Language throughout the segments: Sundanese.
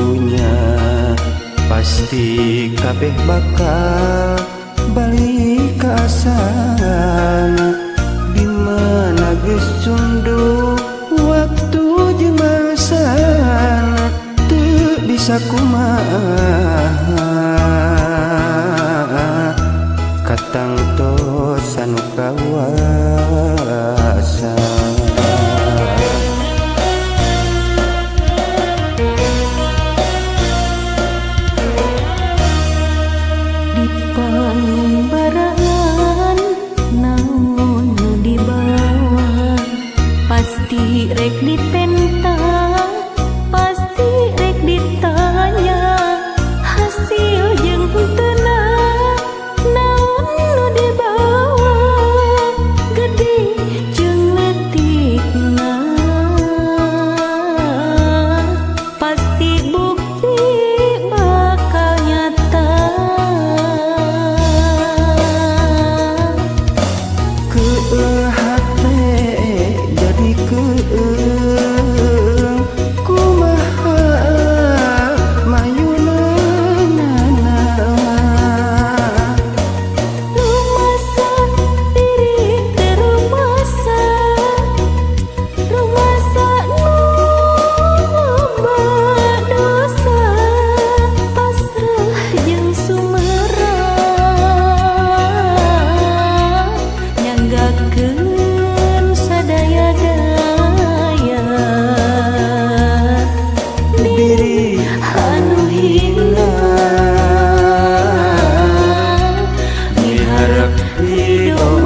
dunya pasti kabeh bakal balik ka asal. Dimana geus cunduk waktu jeung masana teu bisa kumaha katangtos anu kawasa. Di pangbarangan naon nu dibawa pasti rek dipenta, pasti rek ditanya hasil jeung tenang naon nu dibawa gede jeung letikna pasti bukti bakal nyata. Keueuh hate jadi keueuh kumaha mayuneunana Rumasa diri teh rumasa nu loba dosa pasrah jeung sumerang nyanggakeun sadaya daya diri anu hilang diharap hidup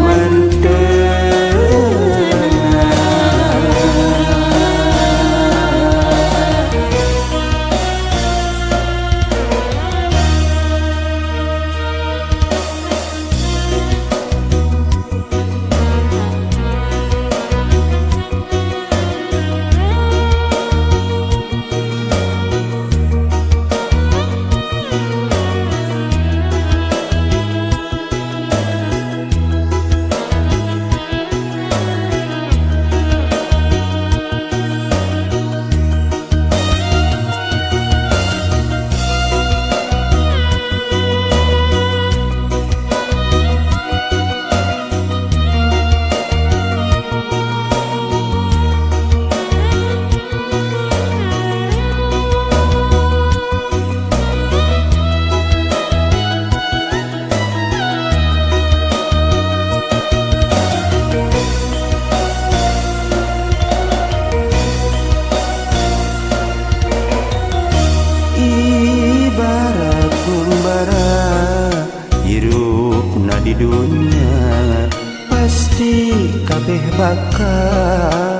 ibarat kumbara hirupna di dunya pasti kabeh bakal